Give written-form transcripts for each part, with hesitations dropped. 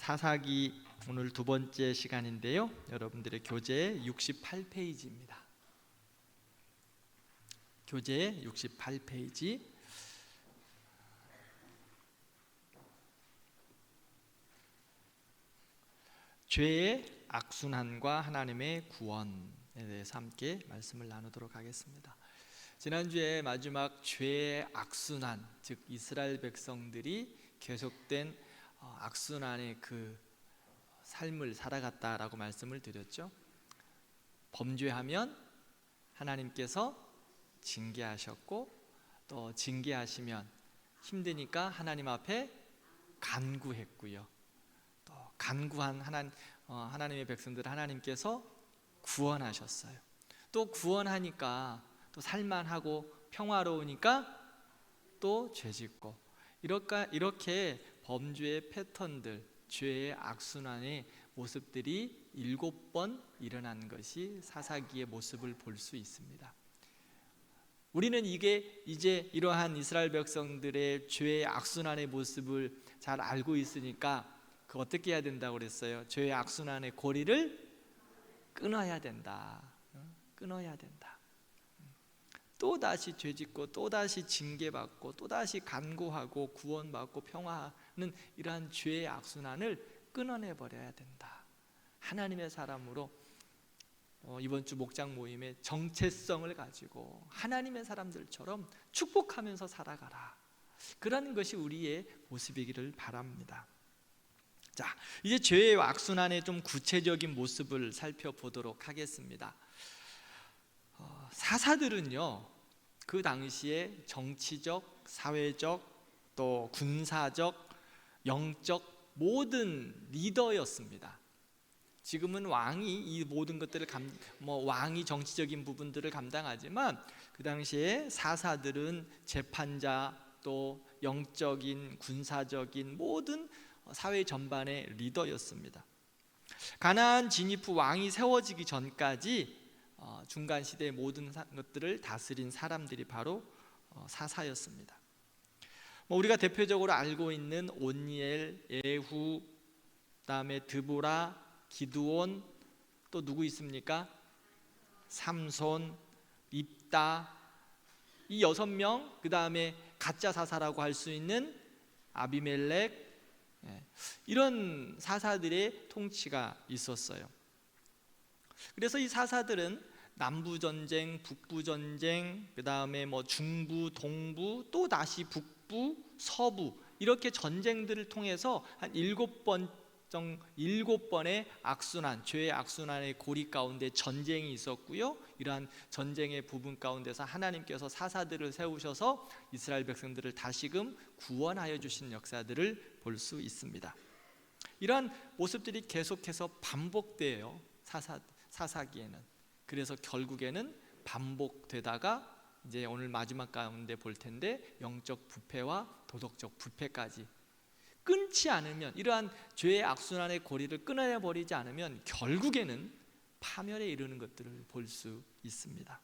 사사기 오늘 두 번째 시간인데요. 여러분들의 교재 68페이지입니다. 교재 68페이지. 죄의 악순환과 하나님의 구원에 대해서 함께 말씀을 나누도록 하겠습니다. 지난주에 마지막 죄의 악순환, 즉 이스라엘 백성들이 계속된 악순환의 그 삶을 살아갔다라고 말씀을 드렸죠. 범죄하면 하나님께서 징계하셨고, 또 징계하시면 힘드니까 하나님 앞에 간구했고요. 또 간구한 하나님의 백성들을 하나님께서 구원하셨어요. 또 구원하니까 또 살만하고 평화로우니까 또 죄짓고, 이렇게 범죄의 패턴들, 죄의 악순환의 모습들이 7번 일어난 것이 사사기의 모습을 볼 수 있습니다. 우리는 이게 이제 이러한 이스라엘 백성들의 죄의 악순환의 모습을 잘 알고 있으니까 어떻게 해야 된다고 그랬어요? 죄의 악순환의 고리를 끊어야 된다. 끊어야 된다. 또다시 죄짓고 또다시 징계받고 또다시 간구하고 구원받고 평화하는 이러한 죄의 악순환을 끊어내버려야 된다. 하나님의 사람으로 이번 주 목장 모임의 정체성을 가지고 하나님의 사람들처럼 축복하면서 살아가라. 그런 것이 우리의 모습이기를 바랍니다. 자, 이제 죄의 악순환의 좀 구체적인 모습을 살펴보도록 하겠습니다. 사사들은요, 그 당시에 정치적, 사회적, 또 군사적, 영적 모든 리더였습니다. 지금은 왕이 이 모든 것들을 왕이 정치적인 부분들을 감당하지만 그 당시에 사사들은 재판자, 또 영적인, 군사적인 모든 사회 전반의 리더였습니다. 가나안 진입 후 왕이 세워지기 전까지 중간 시대의 모든 것들을 다스린 사람들이 바로 사사였습니다. 우리가 대표적으로 알고 있는 온니엘, 예후, 그다음에 드보라, 기드온, 또 누구 있습니까? 삼손, 입다, 이 6명, 그다음에 가짜 사사라고 할 수 있는 아비멜렉, 이런 사사들의 통치가 있었어요. 그래서 이 사사들은 남부전쟁, 북부전쟁, 그 다음에 중부, 동부, 또 다시 북부, 서부, 이렇게 전쟁들을 통해서 한 7번의 악순환, 죄의 악순환의 고리 가운데 전쟁이 있었고요. 이러한 전쟁의 부분 가운데서 하나님께서 사사들을 세우셔서 이스라엘 백성들을 다시금 구원하여 주신 역사들을 볼 수 있습니다. 이러한 모습들이 계속해서 반복돼요. 사사기에는. 그래서 결국에는 반복되다가 이제 오늘 마지막 가운데 볼 텐데 영적 부패와 도덕적 부패까지 끊지 않으면, 이러한 죄의 악순환의 고리를 끊어내버리지 않으면 결국에는 파멸에 이르는 것들을 볼 수 있습니다.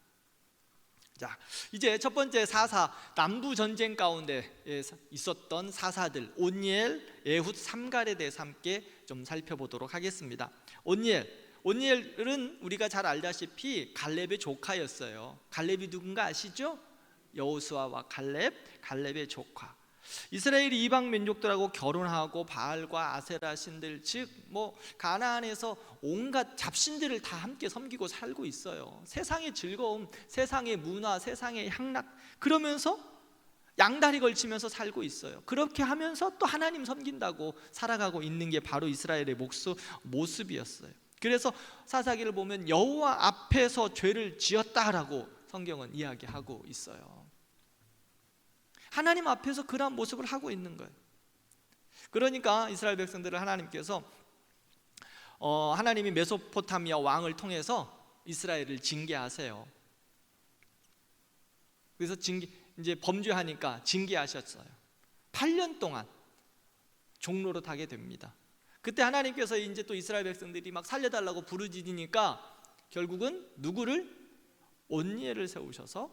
자, 이제 첫 번째 사사, 남부 전쟁 가운데 있었던 사사들 온니엘, 에훗, 삼갈에 대해서 함께 좀 살펴보도록 하겠습니다. 온니엘은 우리가 잘 알다시피 갈렙의 조카였어요. 갈렙이 누군가 아시죠? 여호수아와 갈렙의 조카. 이스라엘이 이방 민족들하고 결혼하고 바알과 아세라 신들, 즉 가나안에서 온갖 잡신들을 다 함께 섬기고 살고 있어요. 세상의 즐거움, 세상의 문화, 세상의 향락, 그러면서 양다리 걸치면서 살고 있어요. 그렇게 하면서 또 하나님 섬긴다고 살아가고 있는 게 바로 이스라엘의 모습이었어요. 그래서 사사기를 보면 여호와 앞에서 죄를 지었다라고 성경은 이야기하고 있어요. 하나님 앞에서 그러한 모습을 하고 있는 거예요. 그러니까 이스라엘 백성들을 하나님께서 하나님이 메소포타미아 왕을 통해서 이스라엘을 징계하세요. 그래서 이제 범죄하니까 징계하셨어요. 8년 동안 종로로 타게 됩니다. 그때 하나님께서 이제 또 이스라엘 백성들이 막 살려달라고 부르짖으니까 결국은 누구를? 온니엘을 세우셔서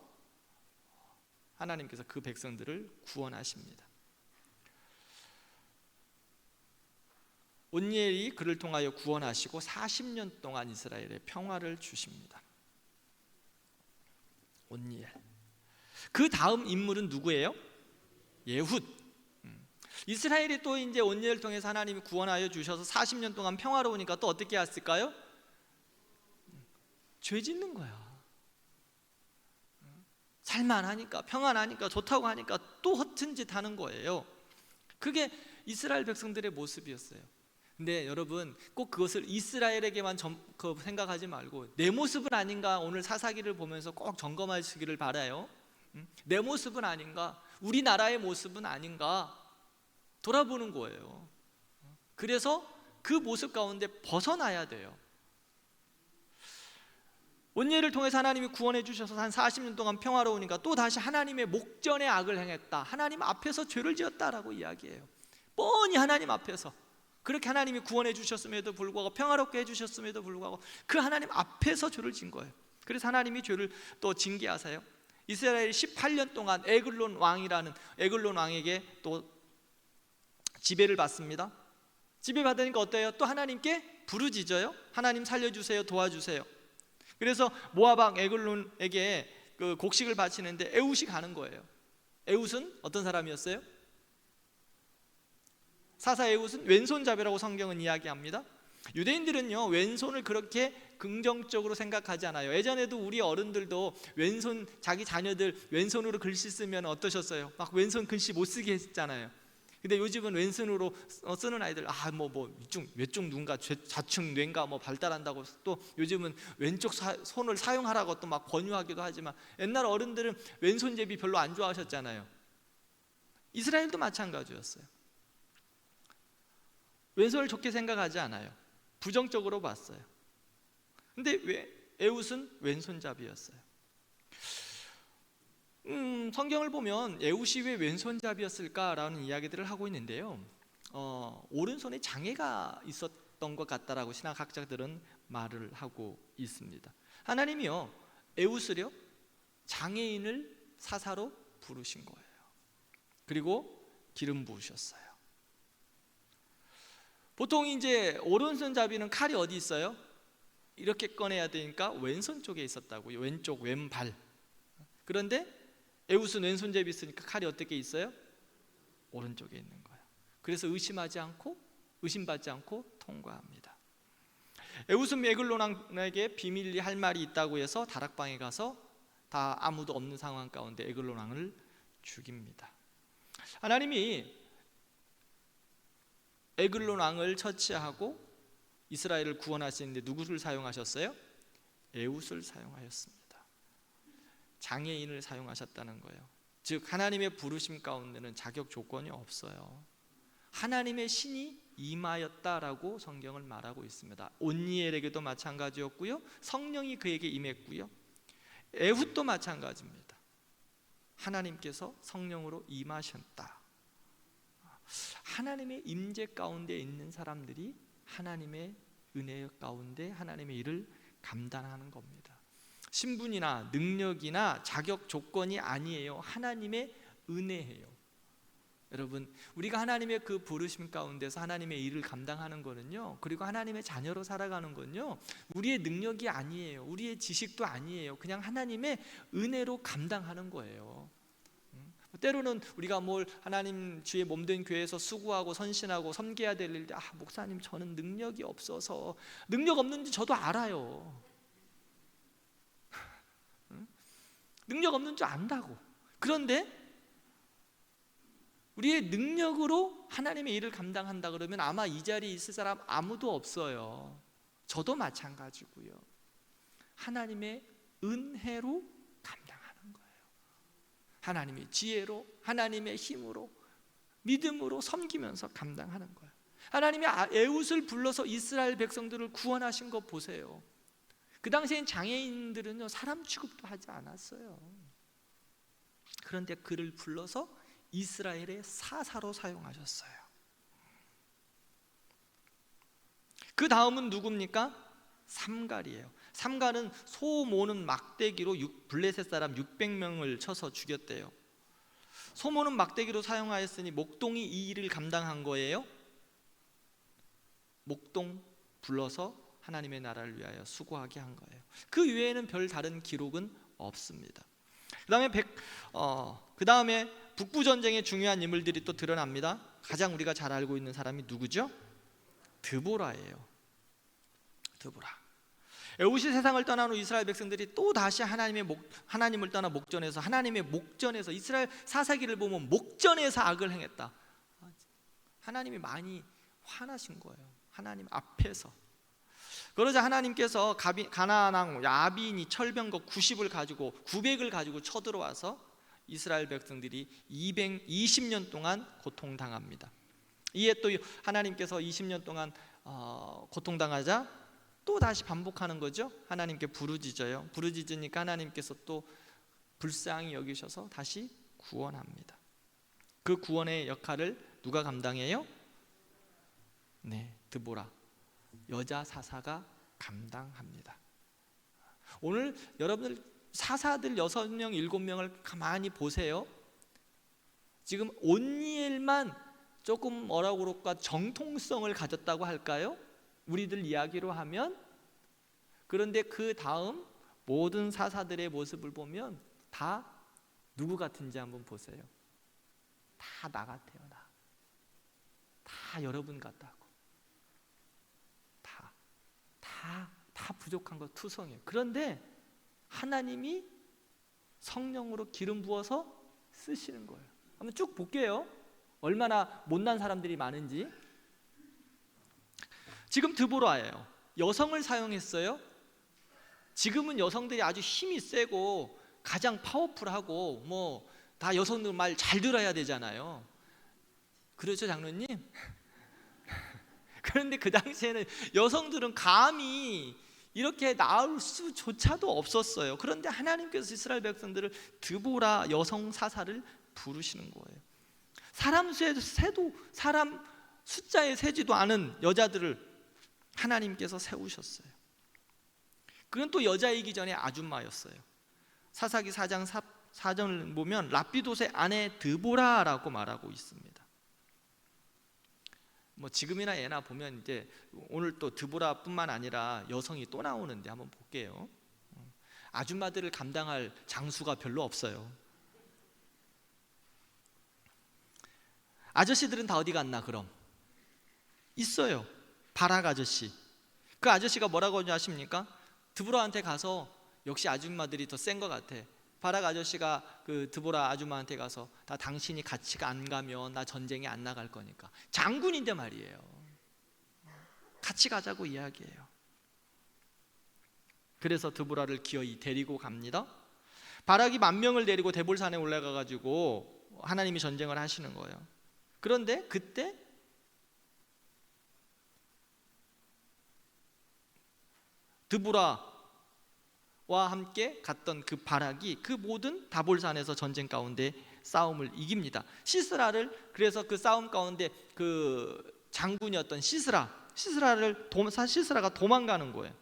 하나님께서 그 백성들을 구원하십니다. 온니엘이 그를 통하여 구원하시고 40년 동안 이스라엘에 평화를 주십니다. 온니엘. 그 다음 인물은 누구예요? 예훗. 이스라엘이 또 이제 온니엘을 통해서 하나님이 구원하여 주셔서 40년 동안 평화로우니까 또 어떻게 했을까요? 죄 짓는 거야. 살만하니까, 평안하니까, 좋다고 하니까 또 허튼 짓 하는 거예요. 그게 이스라엘 백성들의 모습이었어요. 근데 여러분, 꼭 그것을 이스라엘에게만 생각하지 말고 내 모습은 아닌가, 오늘 사사기를 보면서 꼭 점검하시기를 바라요. 내 모습은 아닌가, 우리나라의 모습은 아닌가 돌아보는 거예요. 그래서 그 모습 가운데 벗어나야 돼요. 온니엘을 통해서 하나님이 구원해 주셔서 한 40년 동안 평화로우니까 또 다시 하나님의 목전에 악을 행했다, 하나님 앞에서 죄를 지었다라고 이야기해요. 뻔히 하나님 앞에서 그렇게 하나님이 구원해 주셨음에도 불구하고, 평화롭게 해주셨음에도 불구하고 그 하나님 앞에서 죄를 진 거예요. 그래서 하나님이 죄를 또 징계하세요. 이스라엘이 18년 동안 에글론 왕에게 또 지배를 받습니다. 지배받으니까 어때요? 또 하나님께 부르짖어요. 하나님 살려주세요, 도와주세요. 그래서 모압 왕 에글론에게 그 곡식을 바치는데 에훗이 가는 거예요. 에훗은 어떤 사람이었어요? 사사 에훗은 왼손잡이라고 성경은 이야기합니다. 유대인들은요, 왼손을 그렇게 긍정적으로 생각하지 않아요. 예전에도 우리 어른들도 왼손, 자기 자녀들 왼손으로 글씨 쓰면 어떠셨어요? 막 왼손 글씨 못 쓰게 했잖아요. 근데 요즘은 왼손으로 쓰는 아이들, 외쪽 눈가 좌측 뇌가 발달한다고 또 요즘은 왼쪽 손을 사용하라고 또 막 권유하기도 하지만, 옛날 어른들은 왼손잡이 별로 안 좋아하셨잖아요. 이스라엘도 마찬가지였어요. 왼손을 좋게 생각하지 않아요. 부정적으로 봤어요. 근데 왜 에훗은 왼손잡이였어요? 성경을 보면 에훗이 왜 왼손잡이였을까라는 이야기들을 하고 있는데요, 오른손에 장애가 있었던 것 같다라고 신학학자들은 말을 하고 있습니다. 하나님이요, 에훗을요 장애인을 사사로 부르신 거예요. 그리고 기름 부으셨어요. 보통 이제 오른손잡이는 칼이 어디 있어요? 이렇게 꺼내야 되니까 왼손 쪽에 있었다고요. 왼쪽 왼발. 그런데 에훗은 왼손잡이 있으니까 칼이 어떻게 있어요? 오른쪽에 있는 거예요. 그래서 의심받지 않고 통과합니다. 에훗은 에글론 왕에게 비밀리 할 말이 있다고 해서 다락방에 가서 다 아무도 없는 상황 가운데 에글론 왕을 죽입니다. 하나님이 에글론 왕을 처치하고 이스라엘을 구원하시는데 누구를 사용하셨어요? 에훗을 사용하였습니다. 장애인을 사용하셨다는 거예요. 즉 하나님의 부르심 가운데는 자격 조건이 없어요. 하나님의 신이 임하였다라고 성경을 말하고 있습니다. 온니엘에게도 마찬가지였고요, 성령이 그에게 임했고요, 에훗도 마찬가지입니다. 하나님께서 성령으로 임하셨다. 하나님의 임재 가운데 있는 사람들이 하나님의 은혜 가운데 하나님의 일을 감당하는 겁니다. 신분이나 능력이나 자격 조건이 아니에요. 하나님의 은혜예요. 여러분, 우리가 하나님의 그 부르심 가운데서 하나님의 일을 감당하는 거는요, 그리고 하나님의 자녀로 살아가는 건요, 우리의 능력이 아니에요. 우리의 지식도 아니에요. 그냥 하나님의 은혜로 감당하는 거예요. 때로는 우리가 하나님 주의 몸된 교회에서 수고하고 선신하고 섬겨야 될 일인데, 목사님 저는 능력이 없어서. 능력 없는지 저도 알아요. 능력 없는 줄 안다고. 그런데 우리의 능력으로 하나님의 일을 감당한다 그러면 아마 이 자리에 있을 사람 아무도 없어요. 저도 마찬가지고요. 하나님의 은혜로 감당하는 거예요. 하나님의 지혜로, 하나님의 힘으로, 믿음으로 섬기면서 감당하는 거예요. 하나님이 에훗을 불러서 이스라엘 백성들을 구원하신 거 보세요. 그 당시엔 장애인들은요, 사람 취급도 하지 않았어요. 그런데 그를 불러서 이스라엘의 사사로 사용하셨어요. 그 다음은 누굽니까? 삼갈이에요. 삼갈은 소 모는 막대기로 블레셋 사람 600명을 쳐서 죽였대요. 소 모는 막대기로 사용하였으니 목동이 이 일을 감당한 거예요? 목동 불러서 하나님의 나라를 위하여 수고하게 한 거예요. 그 외에는 별 다른 기록은 없습니다. 그 다음에 북부 전쟁의 중요한 인물들이 또 드러납니다. 가장 우리가 잘 알고 있는 사람이 누구죠? 드보라예요. 드보라. 에웃이 세상을 떠난 후 이스라엘 백성들이 또 다시 하나님을 떠나 목전에서, 하나님의 목전에서, 이스라엘 사사기를 보면 목전에서 악을 행했다. 하나님이 많이 화나신 거예요. 하나님 앞에서. 그러자 하나님께서 가나안 왕 야빈이 철병거 900을 가지고 쳐들어와서 이스라엘 백성들이 220년 동안 고통당합니다. 이에 또 하나님께서 20년 동안 고통당하자 또 다시 반복하는 거죠. 하나님께 부르짖어요. 부르짖으니까 하나님께서 또 불쌍히 여기셔서 다시 구원합니다. 그 구원의 역할을 누가 감당해요? 네, 드보라, 여자 사사가 감당합니다. 오늘 여러분들 사사들 6명, 7명을 가만히 보세요. 지금 온니엘만 조금 뭐라고 그럴까, 정통성을 가졌다고 할까요? 우리들 이야기로 하면. 그런데 그 다음 모든 사사들의 모습을 보면 다 누구 같은지 한번 보세요. 다 나 같아요. 다 여러분 같다고. 다 부족한 거 투성이에요. 그런데 하나님이 성령으로 기름 부어서 쓰시는 거예요. 한번 쭉 볼게요. 얼마나 못난 사람들이 많은지. 지금 드보라예요. 여성을 사용했어요. 지금은 여성들이 아주 힘이 세고 가장 파워풀하고 뭐 다 여성들 말 잘 들어야 되잖아요. 그렇죠, 장로님? 그런데 그 당시에는 여성들은 감히 이렇게 나올 수조차도 없었어요. 그런데 하나님께서 이스라엘 백성들을 드보라 여성 사사를 부르시는 거예요. 사람 숫자에 세지도 않은 여자들을 하나님께서 세우셨어요. 그건 또 여자이기 전에 아줌마였어요. 사사기 4장 4절을 보면 라피도스의 아내 드보라라고 말하고 있습니다. 뭐 지금이나 예나 보면 이제 오늘 또 드보라뿐만 아니라 여성이 또 나오는데 한번 볼게요. 아줌마들을 감당할 장수가 별로 없어요. 아저씨들은 다 어디 갔나 그럼? 있어요. 바락 아저씨. 그 아저씨가 뭐라고 하는지 아십니까? 드보라한테 가서, 역시 아줌마들이 더 센 것 같아. 바락 아저씨가 그 드보라 아줌마한테 가서, 다 당신이 같이 안 가면 나 전쟁에 안 나갈 거니까. 장군인데 말이에요. 같이 가자고 이야기해요. 그래서 드보라를 기어이 데리고 갑니다. 바락이 10,000명을 데리고 데볼산에 올라가 가지고 하나님이 전쟁을 하시는 거예요. 그런데 그때 드보라와 함께 갔던 그 바락이 그 모든 다볼산에서 전쟁 가운데 싸움을 이깁니다. 시스라를, 그래서 그 싸움 가운데 그 장군이었던 시스라가 도망가는 거예요.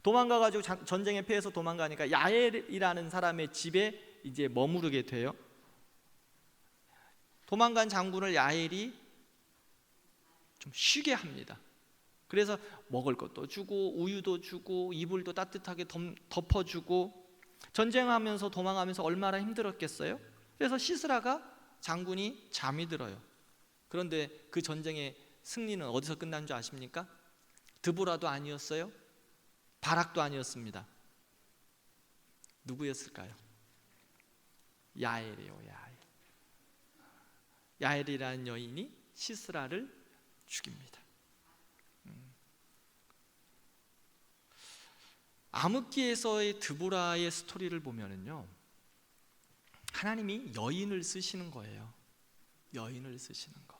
도망가가지고 전쟁에 패해서 도망가니까 야엘이라는 사람의 집에 이제 머무르게 돼요. 도망간 장군을 야엘이 좀 쉬게 합니다. 그래서 먹을 것도 주고 우유도 주고 이불도 따뜻하게 덮어주고, 전쟁하면서 도망하면서 얼마나 힘들었겠어요. 그래서 시스라가 장군이 잠이 들어요. 그런데 그 전쟁의 승리는 어디서 끝난 줄 아십니까? 드보라도 아니었어요. 바락도 아니었습니다. 누구였을까요? 야엘이에요. 야엘이라는 여인이 시스라를 죽입니다. 암흑기에서의 드보라의 스토리를 보면은요, 하나님이 여인을 쓰시는 거예요. 여인을 쓰시는 거.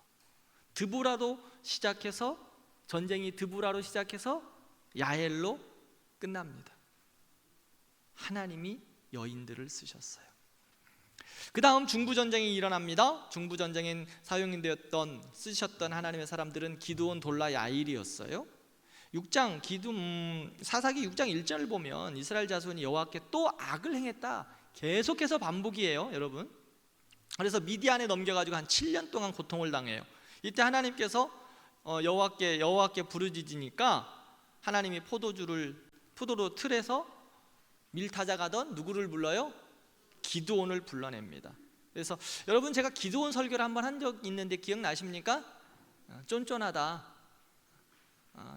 드보라로 시작해서, 전쟁이 드보라로 시작해서 야엘로 끝납니다. 하나님이 여인들을 쓰셨어요. 그 다음 중부전쟁이 일어납니다. 중부전쟁엔 쓰셨던 하나님의 사람들은 기드온, 돌라, 야일이었어요. 사사기 6장 1절을 보면 이스라엘 자손이 여호와께 또 악을 행했다, 계속해서 반복이에요, 여러분. 그래서 미디안에 넘겨가지고 한 7년 동안 고통을 당해요. 이때 하나님께서 여호와께 부르짖으니까 하나님이 포도로 틀에서 밀 타작하던 누구를 불러요? 기드온을 불러냅니다. 그래서 여러분, 제가 기드온 설교를 한번 한 적 있는데 기억나십니까? 쫀쫀하다.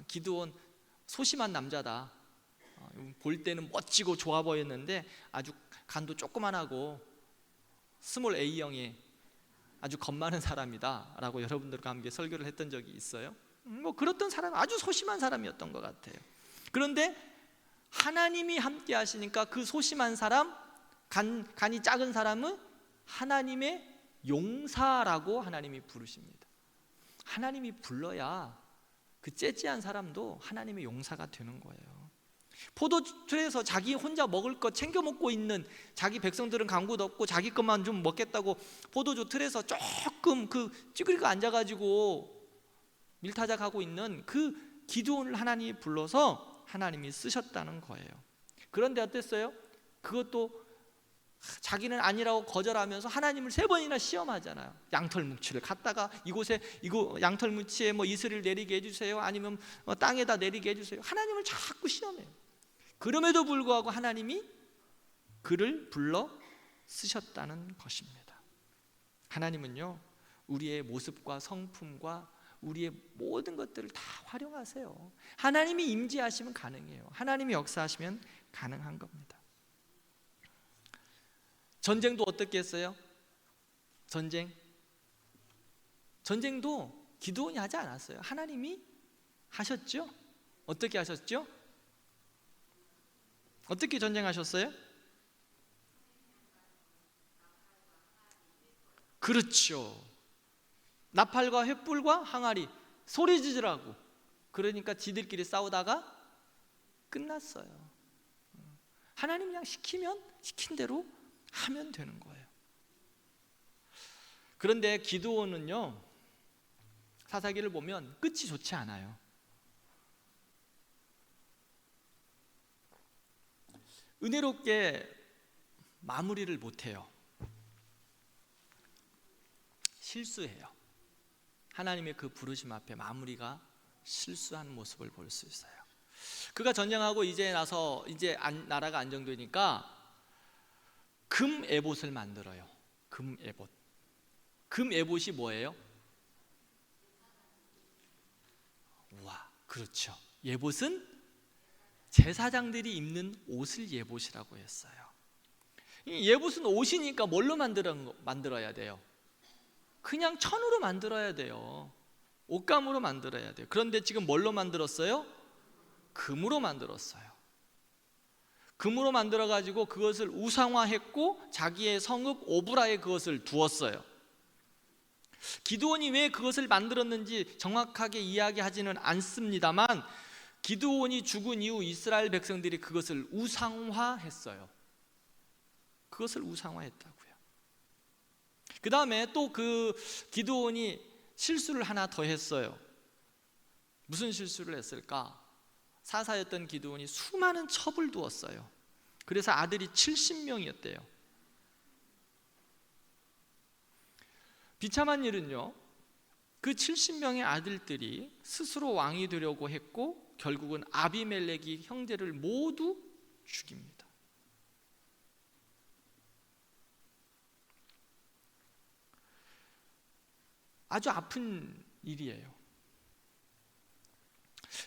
기드온 소심한 남자다. 볼 때는 멋지고 좋아 보였는데 아주 간도 조그만하고 스몰 A형의 아주 겁 많은 사람이다 라고 여러분들과 함께 설교를 했던 적이 있어요. 뭐 그렇던 사람, 아주 소심한 사람이었던 것 같아요. 그런데 하나님이 함께 하시니까 그 소심한 사람, 간이 작은 사람은 하나님의 용사라고 하나님이 부르십니다. 하나님이 불러야 그 째째한 사람도 하나님의 용사가 되는 거예요. 포도주에서 자기 혼자 먹을 것 챙겨 먹고 있는, 자기 백성들은 강구도 없고 자기 것만 좀 먹겠다고 포도주 틀에서 조금 그 찌그리고 앉아가지고 밀타작하고 있는 그 기드온을 하나님이 불러서 하나님이 쓰셨다는 거예요. 그런데 어땠어요? 그것도 자기는 아니라고 거절하면서 하나님을 3번이나 시험하잖아요. 양털무치를 갖다가 이거 양털무치에 뭐 이슬을 내리게 해주세요, 아니면 땅에다 내리게 해주세요. 하나님을 자꾸 시험해요. 그럼에도 불구하고 하나님이 그를 불러 쓰셨다는 것입니다. 하나님은요, 우리의 모습과 성품과 우리의 모든 것들을 다 활용하세요. 하나님이 임재하시면 가능해요. 하나님이 역사하시면 가능한 겁니다. 전쟁도 어떻게 했어요? 전쟁도 기드온이 하지 않았어요. 하나님이 하셨죠? 어떻게 하셨죠? 어떻게 전쟁하셨어요? 그렇죠. 나팔과 횃불과 항아리, 소리 지르라고. 그러니까 지들끼리 싸우다가 끝났어요. 하나님 그냥 시키면 시킨 대로 하면 되는 거예요. 그런데 기드온은요, 사사기를 보면 끝이 좋지 않아요. 은혜롭게 마무리를 못해요. 실수해요. 하나님의 그 부르심 앞에 마무리가 실수하는 모습을 볼 수 있어요. 그가 전쟁하고 이제 나라가 안정되니까 금 에봇을 만들어요. 금 에봇. 금 에봇이 뭐예요? 우와, 그렇죠. 에봇은 제사장들이 입는 옷을 에봇이라고 했어요. 이 에봇은 옷이니까 뭘로 만들어야 돼요? 그냥 천으로 만들어야 돼요. 옷감으로 만들어야 돼요. 그런데 지금 뭘로 만들었어요? 금으로 만들었어요. 금으로 만들어가지고 그것을 우상화했고 자기의 성읍 오브라에 그것을 두었어요. 기드온이 왜 그것을 만들었는지 정확하게 이야기하지는 않습니다만, 기드온이 죽은 이후 이스라엘 백성들이 그것을 우상화했어요. 그것을 우상화했다고요. 그 다음에 또 그 기드온이 실수를 하나 더 했어요. 무슨 실수를 했을까? 사사였던 기드온이 수많은 첩을 두었어요. 그래서 아들이 70명이었대요. 비참한 일은요, 그 70명의 아들들이 스스로 왕이 되려고 했고 결국은 아비멜렉이 형제를 모두 죽입니다. 아주 아픈 일이에요.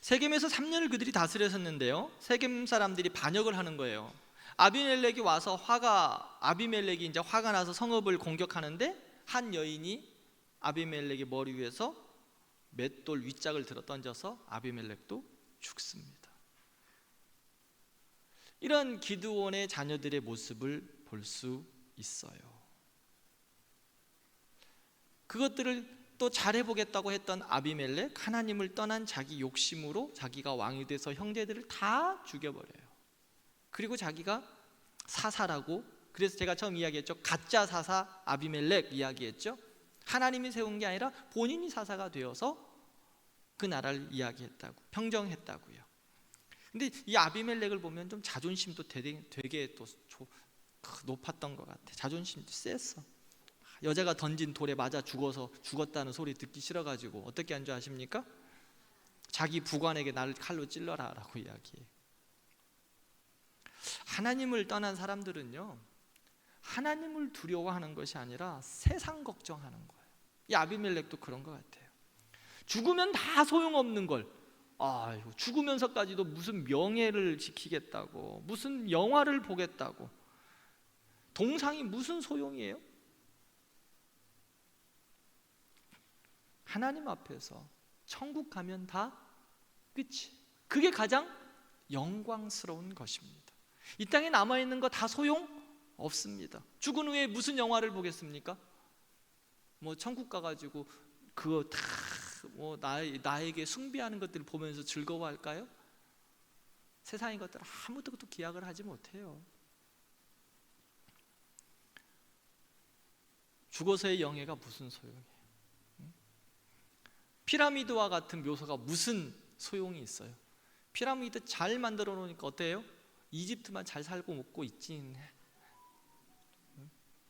세겜에서 3년을 그들이 다스렸었는데요, 세겜 사람들이 반역을 하는 거예요. 아비멜렉이 와서 아비멜렉이 이제 화가 나서 성읍을 공격하는데 한 여인이 아비멜렉의 머리 위에서 맷돌 윗짝을 들어 던져서 아비멜렉도 죽습니다. 이런 기드온의 자녀들의 모습을 볼 수 있어요. 그것들을 또 잘해보겠다고 했던 아비멜렉, 하나님을 떠난 자기 욕심으로 자기가 왕이 돼서 형제들을 다 죽여버려요. 그리고 자기가 사사라고, 그래서 제가 처음 이야기했죠. 가짜 사사 아비멜렉 이야기했죠. 하나님이 세운 게 아니라 본인이 사사가 되어서 그 나라를 이야기했다고, 평정했다고요. 근데 이 아비멜렉을 보면 좀 자존심도 되게 또 높았던 것 같아. 자존심도 셌어. 여자가 던진 돌에 맞아 죽어서 죽었다는 소리 듣기 싫어가지고 어떻게 한 줄 아십니까? 자기 부관에게 나를 칼로 찔러라 라고 이야기해요. 하나님을 떠난 사람들은요, 하나님을 두려워하는 것이 아니라 세상 걱정하는 거예요. 이 아비멜렉도 그런 것 같아요. 죽으면 다 소용없는 걸, 아이고, 죽으면서까지도 무슨 명예를 지키겠다고, 무슨 영화를 보겠다고, 동상이 무슨 소용이에요? 하나님 앞에서 천국 가면 다 끝이. 그게 가장 영광스러운 것입니다. 이 땅에 남아있는 거 다 소용 없습니다. 죽은 후에 무슨 영화를 보겠습니까? 뭐 천국 가가지고 그거 다 뭐 나에게 숭배하는 것들을 보면서 즐거워할까요? 세상의 것들 아무것도 기약을 하지 못해요. 죽어서의 영예가 무슨 소용이에요? 피라미드와 같은 묘소가 무슨 소용이 있어요? 피라미드 잘 만들어 놓으니까 어때요? 이집트만 잘 살고 먹고 있지.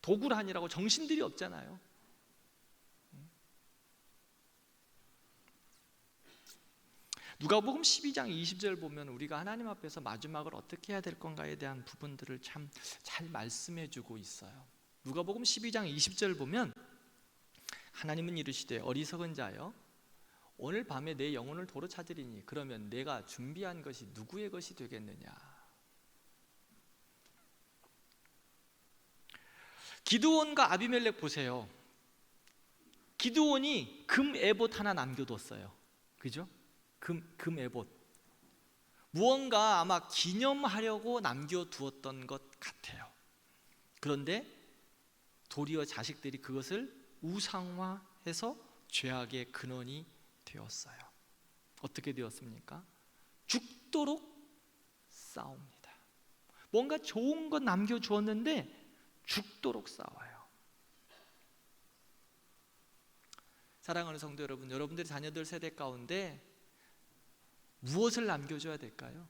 도굴하니라고 정신들이 없잖아요. 누가복음 12장 20절 보면 우리가 하나님 앞에서 마지막을 어떻게 해야 될 건가에 대한 부분들을 참 잘 말씀해 주고 있어요. 누가복음 12장 20절 보면 하나님은 이르시되 어리석은 자여, 오늘 밤에 내 영혼을 도로 찾으리니 그러면 내가 준비한 것이 누구의 것이 되겠느냐. 기드온과 아비멜렉 보세요. 기드온이 금 에봇 하나 남겨뒀어요. 그죠? 금 에봇. 무언가 아마 기념하려고 남겨두었던 것 같아요. 그런데 도리어 자식들이 그것을 우상화해서 죄악의 근원이 되었어요. 어떻게 되었습니까? 죽도록 싸웁니다. 뭔가 좋은 것 남겨주었는데 죽도록 싸워요. 사랑하는 성도 여러분, 여러분들의 자녀들 세대 가운데 무엇을 남겨줘야 될까요?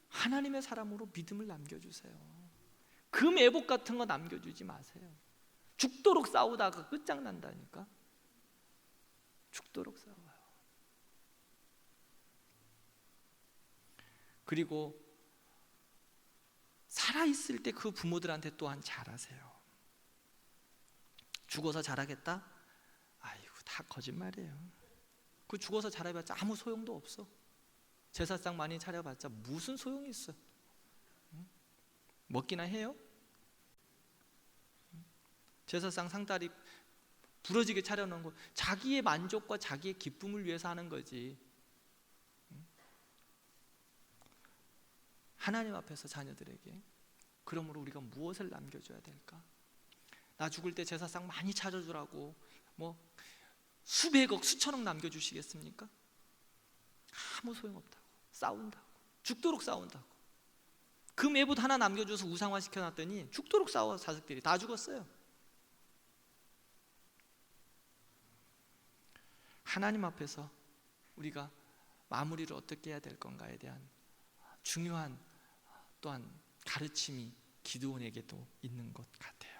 하나님의 사람으로 믿음을 남겨주세요. 금 애복 같은 거 남겨주지 마세요. 죽도록 싸우다가 끝장난다니까. 죽도록 싸워요. 그리고 살아있을 때 그 부모들한테 또한 잘하세요. 죽어서 잘하겠다? 아이고, 다 거짓말이에요. 그 죽어서 잘해봤자 아무 소용도 없어. 제사상 많이 차려봤자 무슨 소용이 있어? 먹기나 해요? 제사상 상다리 부러지게 차려놓은 거 자기의 만족과 자기의 기쁨을 위해서 하는 거지. 하나님 앞에서 자녀들에게 그러므로 우리가 무엇을 남겨줘야 될까? 나 죽을 때 제사상 많이 차려주라고 뭐 수백억 수천억 남겨주시겠습니까? 아무 소용없다고. 싸운다고. 죽도록 싸운다고. 금 애봇 하나 남겨줘서 우상화 시켜놨더니 죽도록 싸워. 자식들이 다 죽었어요. 하나님 앞에서 우리가 마무리를 어떻게 해야 될 건가에 대한 중요한 또한 가르침이 기드온에게도 있는 것 같아요.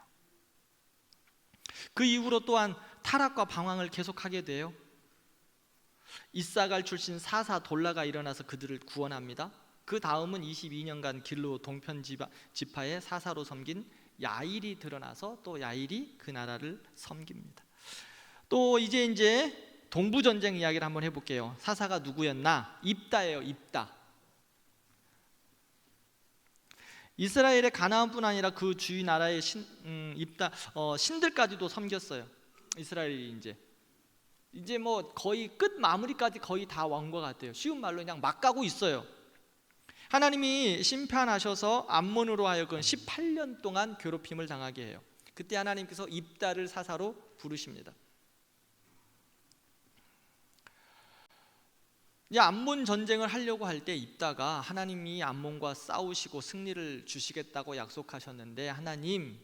그 이후로 또한 타락과 방황을 계속하게 돼요. 이사갈 출신 사사 돌라가 일어나서 그들을 구원합니다. 그 다음은 22년간 길로 동편 지파의 사사로 섬긴 야일이 드러나서 또 야일이 그 나라를 섬깁니다. 또 이제 동부 전쟁 이야기를 한번 해볼게요. 사사가 누구였나? 입다예요. 입다. 이스라엘의 가나안뿐 아니라 그 주위 나라의 신들까지도 섬겼어요. 이스라엘이 이제 뭐 거의 끝 마무리까지 거의 다 온 것 같아요. 쉬운 말로 그냥 막 가고 있어요. 하나님이 심판하셔서 암몬으로 하여금 18년 동안 괴롭힘을 당하게 해요. 그때 하나님께서 입다를 사사로 부르십니다. 이 암몬 전쟁을 하려고 할 때 입다가 하나님이 암몬과 싸우시고 승리를 주시겠다고 약속하셨는데 하나님이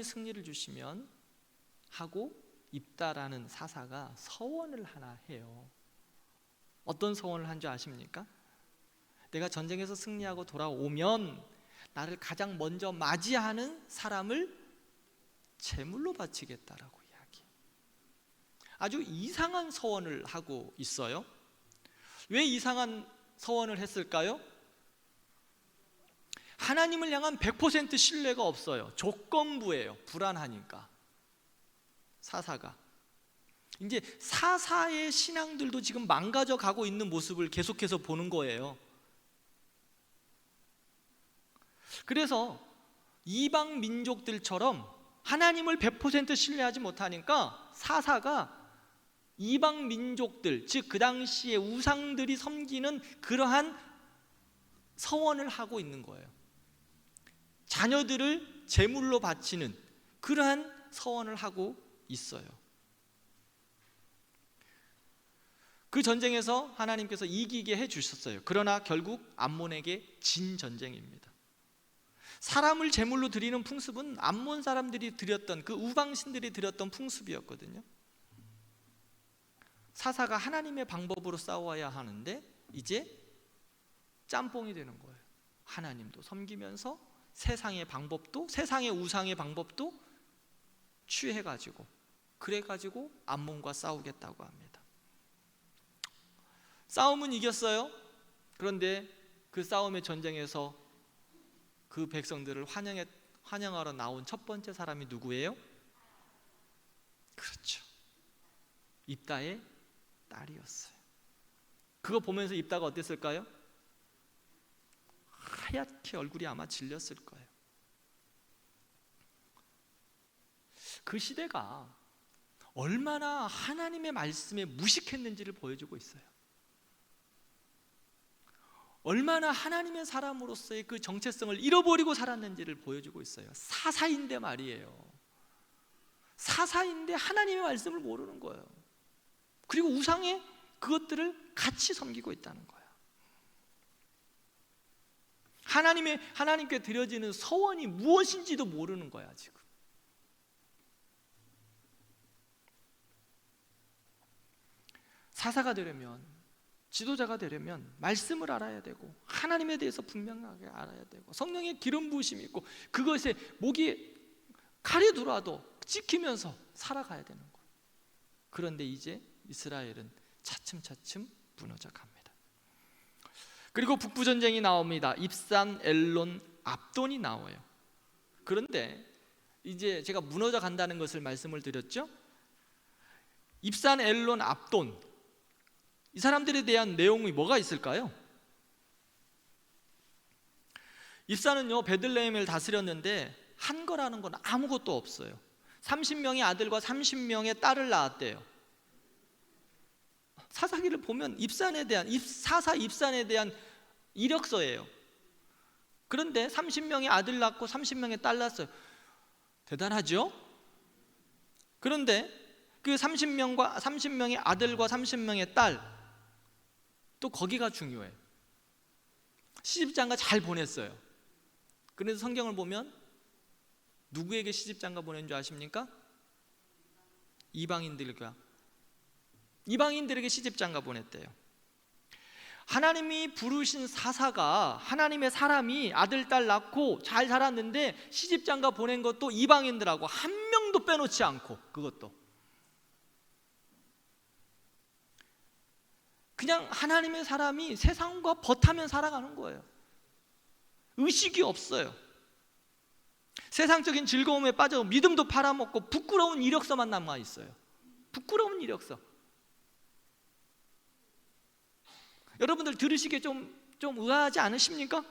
승리를 주시면 하고 입다라는 사사가 서원을 하나 해요. 어떤 서원을 한 줄 아십니까? 내가 전쟁에서 승리하고 돌아오면 나를 가장 먼저 맞이하는 사람을 제물로 바치겠다라고 이야기. 아주 이상한 서원을 하고 있어요. 왜 이상한 서원을 했을까요? 하나님을 향한 100% 신뢰가 없어요. 조건부예요. 불안하니까. 사사가 이제 사사의 신앙들도 지금 망가져 가고 있는 모습을 계속해서 보는 거예요. 그래서 이방 민족들처럼 하나님을 100% 신뢰하지 못하니까 사사가 이방 민족들, 즉 그 당시에 우상들이 섬기는 그러한 서원을 하고 있는 거예요. 자녀들을 제물로 바치는 그러한 서원을 하고 있어요. 그 전쟁에서 하나님께서 이기게 해주셨어요. 그러나 결국 암몬에게 진 전쟁입니다. 사람을 제물로 드리는 풍습은 암몬 사람들이 드렸던, 그 우방신들이 드렸던 풍습이었거든요. 사사가 하나님의 방법으로 싸워야 하는데 이제 짬뽕이 되는 거예요. 하나님도 섬기면서 세상의 방법도, 세상의 우상의 방법도 취해가지고, 그래가지고 암몬과 싸우겠다고 합니다. 싸움은 이겼어요. 그런데 그 싸움의 전쟁에서 그 백성들을 환영하러 나온 첫 번째 사람이 누구예요? 그렇죠, 입다의 딸이었어요. 그거 보면서 입다가 어땠을까요? 하얗게 얼굴이 아마 질렸을 거예요. 그 시대가 얼마나 하나님의 말씀에 무식했는지를 보여주고 있어요. 얼마나 하나님의 사람으로서의 그 정체성을 잃어버리고 살았는지를 보여주고 있어요. 사사인데 말이에요. 사사인데 하나님의 말씀을 모르는 거예요. 그리고 우상의 그것들을 같이 섬기고 있다는 거예요. 하나님께 드려지는 서원이 무엇인지도 모르는 거야 지금. 사사가 되려면, 지도자가 되려면 말씀을 알아야 되고, 하나님에 대해서 분명하게 알아야 되고, 성령의 기름 부으심이 있고, 그것에 목이 칼이 들어와도 지키면서 살아가야 되는 거예요. 그런데 이제 이스라엘은 차츰차츰 무너져 갑니다. 그리고 북부전쟁이 나옵니다. 입산, 엘론, 압돈이 나와요. 그런데 이제 제가 무너져 간다는 것을 말씀을 드렸죠. 입산, 엘론, 압돈, 이 사람들에 대한 내용이 뭐가 있을까요? 입산은요, 베들레헴을 다스렸는데 한 거라는 건 아무것도 없어요. 30명의 아들과 30명의 딸을 낳았대요. 사사기를 보면 사사 입산에 대한 이력서예요. 그런데 30명의 아들 낳고 30명의 딸 낳았어요. 대단하죠? 그런데 그 30명의 아들과 30명의 딸, 또 거기가 중요해. 시집장가 잘 보냈어요. 그래서 성경을 보면 누구에게 시집장가 보낸 줄 아십니까? 이방인들에게 시집장가 보냈대요. 하나님이 부르신 사사가, 하나님의 사람이 아들 딸 낳고 잘 살았는데 시집장가 보낸 것도 이방인들하고 한 명도 빼놓지 않고, 그것도 그냥 하나님의 사람이 세상과 벗하면 살아가는 거예요. 의식이 없어요. 세상적인 즐거움에 빠져 믿음도 팔아먹고 부끄러운 이력서만 남아 있어요. 부끄러운 이력서. 여러분들 들으시기에 좀 의아하지 않으십니까?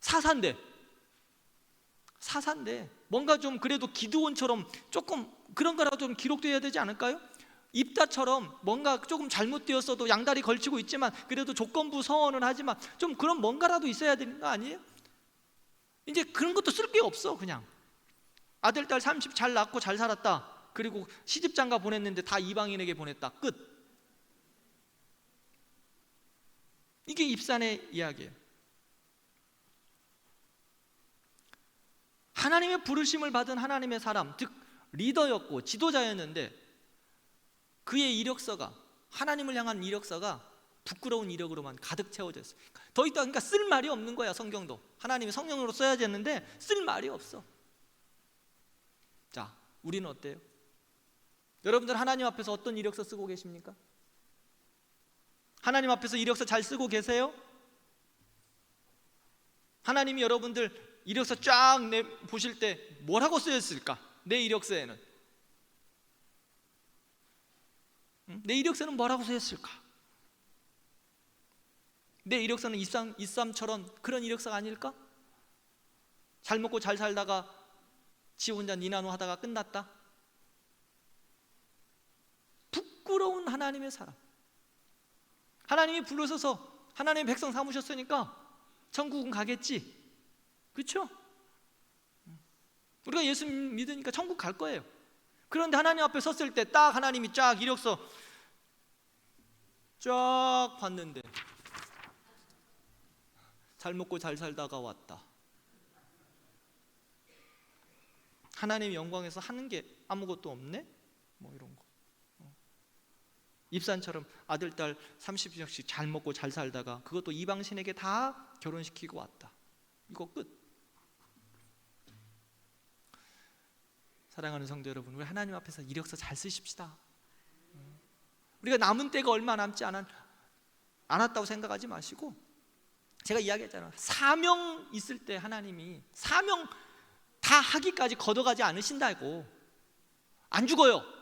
사사인데 뭔가 좀 그래도 기드온처럼 조금 그런 거라도 좀 기록돼야 되지 않을까요? 입다처럼 뭔가 조금 잘못되었어도 양다리 걸치고 있지만 그래도 조건부 서원은 하지만 좀 그런 뭔가라도 있어야 되는 거 아니에요? 이제 그런 것도 쓸 게 없어. 그냥 아들 딸 30 잘 낳고 잘 살았다, 그리고 시집장가 보냈는데 다 이방인에게 보냈다, 끝. 이게 입산의 이야기예요. 하나님의 부르심을 받은 하나님의 사람, 즉 리더였고 지도자였는데 그의 이력서가, 하나님을 향한 이력서가 부끄러운 이력으로만 가득 채워져 있어요. 더 있다 그러니까 쓸 말이 없는 거야. 성경도 하나님이 성령으로 써야 되는데 쓸 말이 없어. 자, 우리는 어때요? 여러분들 하나님 앞에서 어떤 이력서 쓰고 계십니까? 하나님 앞에서 이력서 잘 쓰고 계세요? 하나님이 여러분들 이력서 쫙 보실 때 뭐라고 쓰였을까? 내 이력서에는 내 이력서는 뭐라고 쓰였을까? 내 이력서는 이쌈처럼 그런 이력서가 아닐까? 잘 먹고 잘 살다가 지 혼자 니나노 하다가 끝났다? 부끄러운 하나님의 사람. 하나님이 불러서서 하나님의 백성 삼으셨으니까 천국은 가겠지. 그렇죠? 우리가 예수 믿으니까 천국 갈 거예요. 그런데 하나님 앞에 섰을 때 딱 하나님이 쫙 이력서 쫙 봤는데 잘 먹고 잘 살다가 왔다. 하나님의 영광에서 하는 게 아무것도 없네? 뭐 이런 거. 입산처럼 아들, 딸 30명씩 잘 먹고 잘 살다가 그것도 이방신에게 다 결혼시키고 왔다. 이거 끝. 사랑하는 성도 여러분, 우리 하나님 앞에서 이력서 잘 쓰십시다. 우리가 남은 때가 얼마 남지 않았다고 생각하지 마시고, 제가 이야기했잖아요. 사명 있을 때 하나님이 사명 다 하기까지 걷어가지 않으신다고. 안 죽어요.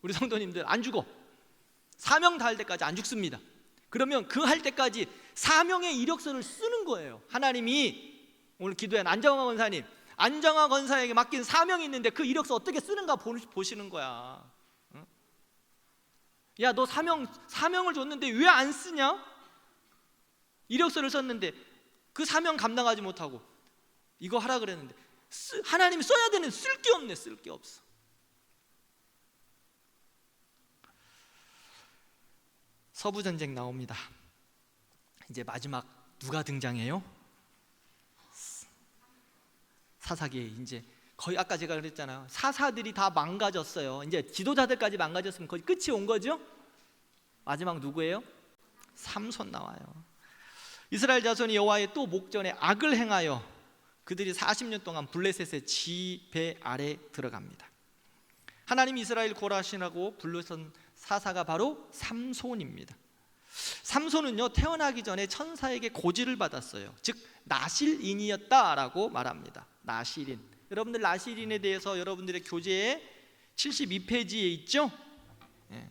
우리 성도님들 안 죽어. 사명 다 할 때까지 안 죽습니다. 그러면 그 할 때까지 사명의 이력서를 쓰는 거예요. 하나님이 오늘 기도한 안정화 권사님, 안정화 권사에게 맡긴 사명이 있는데 그 이력서 어떻게 쓰는가 보시는 거야. 야, 너 사명을 줬는데 왜 안 쓰냐? 이력서를 썼는데 그 사명 감당하지 못하고 이거 하라 그랬는데 하나님이 써야 되는 쓸 게 없네. 쓸 게 없어. 서부전쟁 나옵니다. 이제 마지막 누가 등장해요? 사사기에 이제 거의 아까 제가 그랬잖아요. 사사들이 다 망가졌어요. 이제 지도자들까지 망가졌으면 거의 끝이 온 거죠. 마지막 누구예요? 삼손 나와요. 이스라엘 자손이 여호와의 또 목전에 악을 행하여 그들이 40년 동안 블레셋의 지배 아래 들어갑니다. 하나님이 이스라엘 고라시라고 불러선 사사가 바로 삼손입니다. 삼손은요, 태어나기 전에 천사에게 고지를 받았어요. 즉 나실인이었다라고 말합니다. 나실인. 여러분들 나실인에 대해서 여러분들의 교재에 72페이지에 있죠?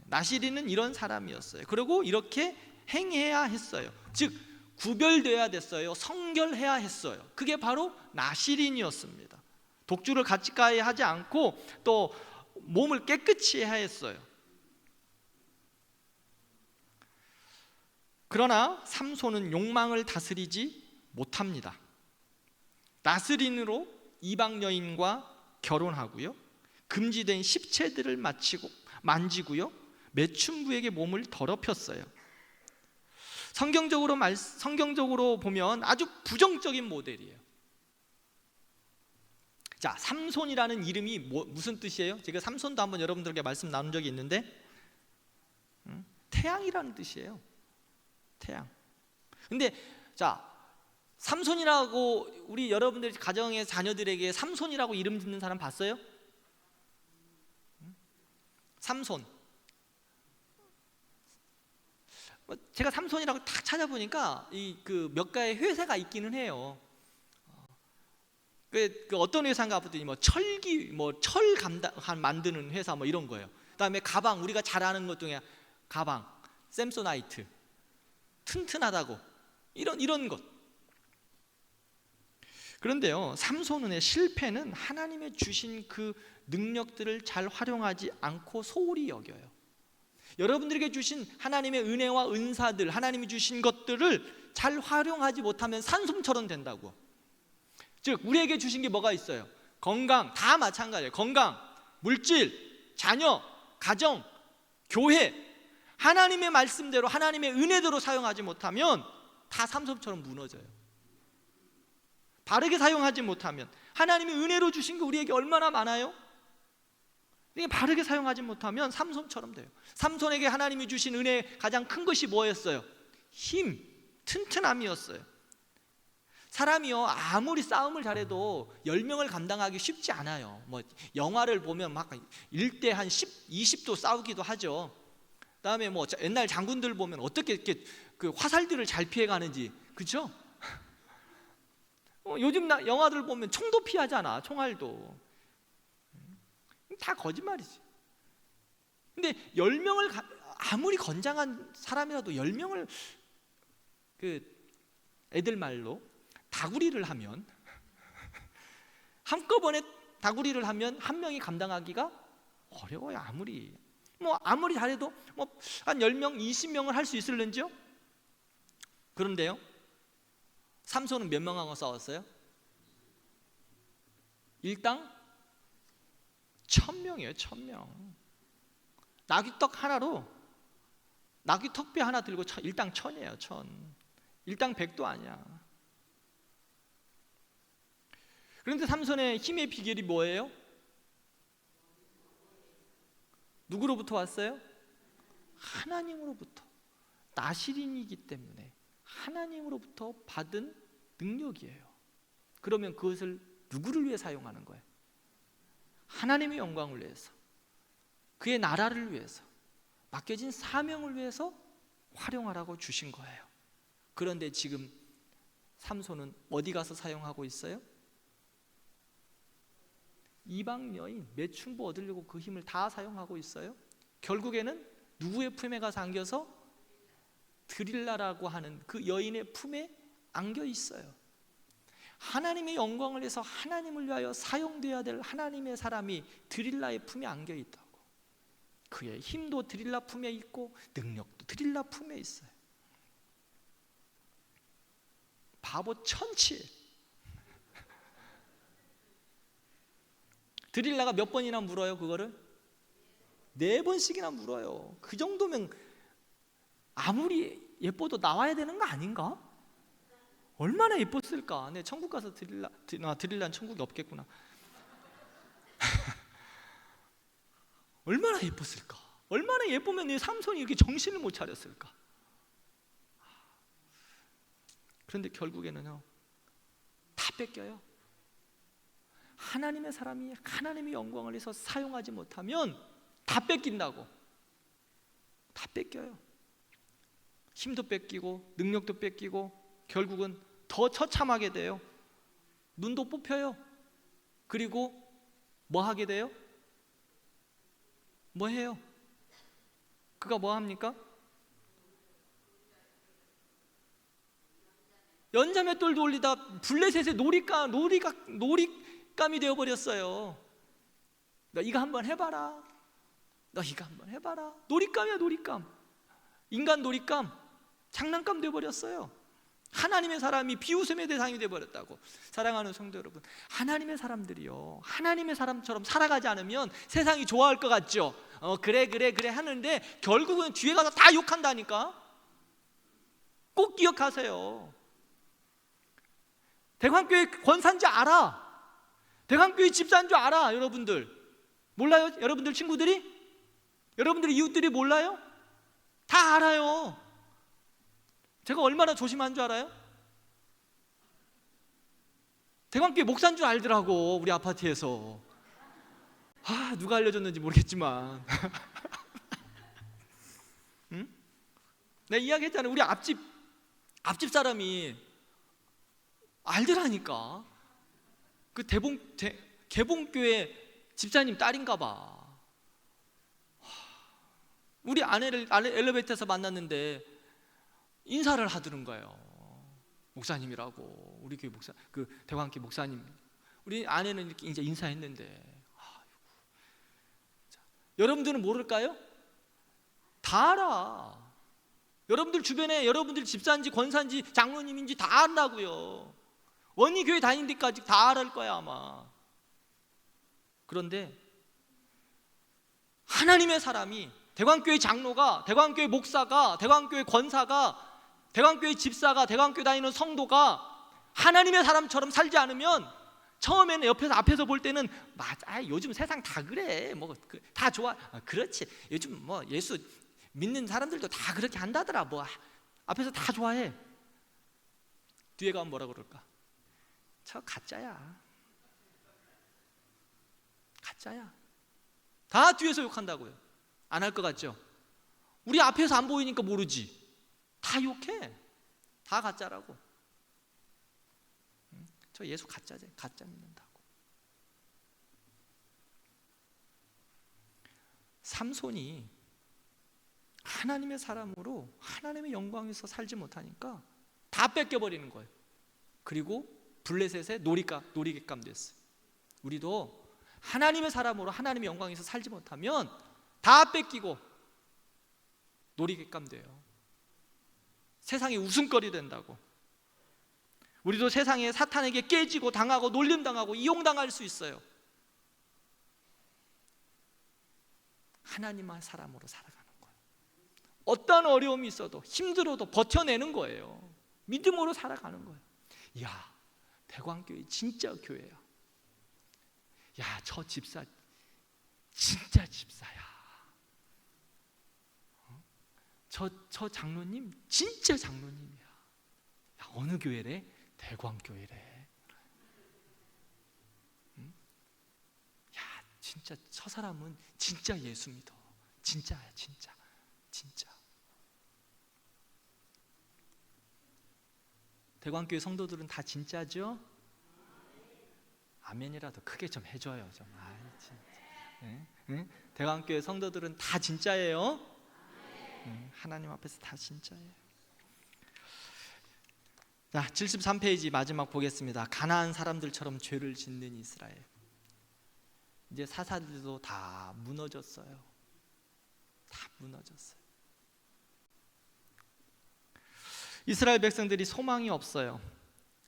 나실인은 이런 사람이었어요. 그리고 이렇게 행해야 했어요. 즉 구별돼야 됐어요. 성결해야 했어요. 그게 바로 나실인이었습니다. 독주를 가까이 하지 않고 또 몸을 깨끗이 해야 했어요. 그러나 삼손은 욕망을 다스리지 못합니다. 나스린으로 이방 여인과 결혼하고요, 금지된 십체들을 만지고요, 매춘부에게 몸을 더럽혔어요. 성경적으로 보면 아주 부정적인 모델이에요. 자, 삼손이라는 이름이 무슨 뜻이에요? 제가 삼손도 한번 여러분들에게 말씀 나눈 적이 있는데 태양이라는 뜻이에요. 태양. 근데 자, 삼손이라고 우리 여러분들 가정의 자녀들에게 삼손이라고 이름 짓는 사람 봤어요? 삼손. 제가 삼손이라고 딱 찾아보니까 그 몇 가의 회사가 있기는 해요. 그 어떤 회사인가 봤더니 철 만드는 회사 이런 거예요. 그다음에 가방, 우리가 잘 아는 것 중에 가방, 샘소나이트, 튼튼하다고 이런 것. 그런데요, 삼손의 실패는 하나님의 주신 그 능력들을 잘 활용하지 않고 소홀히 여겨요. 여러분들에게 주신 하나님의 은혜와 은사들, 하나님이 주신 것들을 잘 활용하지 못하면 산솜처럼 된다고. 즉 우리에게 주신 게 뭐가 있어요? 건강, 다 마찬가지예요. 건강, 물질, 자녀, 가정, 교회, 하나님의 말씀대로 하나님의 은혜대로 사용하지 못하면 다 삼손처럼 무너져요. 바르게 사용하지 못하면. 하나님이 은혜로 주신 게 우리에게 얼마나 많아요? 바르게 사용하지 못하면 삼손처럼 돼요. 삼손에게 하나님이 주신 은혜의 가장 큰 것이 뭐였어요? 힘, 튼튼함이었어요. 사람이요, 아무리 싸움을 잘해도 10명을 감당하기 쉽지 않아요. 뭐 영화를 보면 막 1대 한 10, 20도 싸우기도 하죠. 그다음에 뭐 옛날 장군들 보면 어떻게 이렇게 그 화살들을 잘 피해가는지, 그렇죠? 요즘 영화들 보면 총도 피하잖아, 총알도. 다 거짓말이지. 근데 10명을 아무리 건장한 사람이라도 10명을 그 애들 말로 다구리를 하면 한꺼번에 다구리를 하면 한 명이 감당하기가 어려워요. 아무리 잘해도 뭐 한 10명, 20명을 할 수 있을는지요? 그런데요, 삼손은 몇 명하고 싸웠어요? 일당 1000명이에요. 1000명. 나귀떡 하나로, 나귀 턱뼈 하나 들고 일당 1000이에요. 1000. 일당 100도 아니야. 그런데 삼손의 힘의 비결이 뭐예요? 누구로부터 왔어요? 하나님으로부터. 나실인이기 때문에 하나님으로부터 받은 능력이에요. 그러면 그것을 누구를 위해 사용하는 거예요? 하나님의 영광을 위해서, 그의 나라를 위해서, 맡겨진 사명을 위해서 활용하라고 주신 거예요. 그런데 지금 삼손은 어디 가서 사용하고 있어요? 이방 여인 매춘부 얻으려고 그 힘을 다 사용하고 있어요. 결국에는 누구의 품에 가서 안겨서? 드릴라라고 하는 그 여인의 품에 안겨 있어요. 하나님의 영광을 위해서 하나님을 위하여 사용되어야 될 하나님의 사람이 드릴라의 품에 안겨 있다고. 그의 힘도 드릴라 품에 있고 능력도 드릴라 품에 있어요. 바보 천치. 드릴라가 몇 번이나 물어요? 그거를 4번씩이나 물어요. 그 정도면 아무리 예뻐도 나와야 되는 거 아닌가? 얼마나 예뻤을까? 네, 천국 가서 드릴라는 천국이 없겠구나. 얼마나 예뻤을까? 얼마나 예쁘면 이 삼손이 이렇게 정신을 못 차렸을까? 그런데 결국에는요, 다 뺏겨요. 하나님의 사람이 하나님의 영광을 위해서 사용하지 못하면 다 뺏긴다고. 다 뺏겨요. 힘도 뺏기고 능력도 뺏기고 결국은 더 처참하게 돼요. 눈도 뽑혀요. 그리고 뭐 하게 돼요? 뭐 해요? 그가 뭐 합니까? 연자맷돌도 올리다 블레셋의 놀잇감이 되어버렸어요. 너 이거 한번 해봐라. 너 이거 한번 해봐라. 놀잇감이야, 놀잇감. 인간 놀잇감, 장난감 되어버렸어요. 하나님의 사람이 비웃음의 대상이 되어버렸다고. 사랑하는 성도 여러분, 하나님의 사람들이요, 하나님의 사람처럼 살아가지 않으면 세상이 좋아할 것 같죠? 그래 하는데 결국은 뒤에 가서 다 욕한다니까. 꼭 기억하세요. 대관교회 권사인 줄 알아. 대관교회 집사인 줄 알아. 여러분들 몰라요? 여러분들 친구들이? 여러분들 이웃들이 몰라요? 다 알아요. 제가 얼마나 조심한 줄 알아요? 대관교회 목사인 줄 알더라고, 우리 아파트에서. 누가 알려줬는지 모르겠지만. 응? 내가 이야기했잖아요. 우리 앞집 사람이 알더라니까. 그 개봉교회 집사님 딸인가 봐. 우리 아내를 엘리베이터에서 만났는데 인사를 하더는 거예요. 목사님이라고. 우리 교회 목사, 그 대관교회 목사님. 우리 아내는 이렇게 이제 인사했는데, 여러분들은 모를까요? 다 알아. 여러분들 주변에 여러분들 집사인지 권사인지 장로님인지 다 안다고요. 원리교회 다니는 데까지 다 알을 거야 아마. 그런데 하나님의 사람이, 대관교회 장로가, 대관교회 목사가, 대관교회 권사가, 대관교회 집사가, 대관교회 다니는 성도가 하나님의 사람처럼 살지 않으면 처음에는 앞에서 볼 때는 맞아, 요즘 세상 다 그래, 뭐 다 좋아, 그렇지, 요즘 뭐 예수 믿는 사람들도 다 그렇게 한다더라, 뭐 앞에서 다 좋아해. 뒤에 가면 뭐라 그럴까? 저 가짜야, 가짜야. 다 뒤에서 욕한다고요. 안 할 것 같죠? 우리 앞에서 안 보이니까 모르지. 다 욕해. 다 가짜라고. 저 예수 가짜지, 가짜 믿는다고. 삼손이 하나님의 사람으로 하나님의 영광에서 살지 못하니까 다 뺏겨버리는 거예요. 그리고 블레셋의 놀이객감 됐어요. 우리도 하나님의 사람으로 하나님의 영광에서 살지 못하면 다 뺏기고 놀이객감 돼요. 세상이 웃음거리 된다고. 우리도 세상에 사탄에게 깨지고 당하고 놀림당하고 이용당할 수 있어요. 하나님의 사람으로 살아가는 거예요. 어떤 어려움이 있어도 힘들어도 버텨내는 거예요. 믿음으로 살아가는 거예요. 이야, 대광교회 진짜 교회야. 야, 저 집사 진짜 집사야. 저 장로님 진짜 장로님이야. 야, 어느 교회래? 대광교회래. 응? 야, 진짜 저 사람은 진짜 예수 믿어. 진짜야, 진짜. 대광교회 성도들은 다 진짜죠? 아멘이라도 크게 좀 해줘요, 좀. 진짜. 네? 네? 대광교회 성도들은 다 진짜예요. 하나님 앞에서 다 진짜예요. 자, 73페이지 마지막 보겠습니다. 가나안 사람들처럼 죄를 짓는 이스라엘. 이제 사사들도 다 무너졌어요. 다 무너졌어요. 이스라엘 백성들이 소망이 없어요.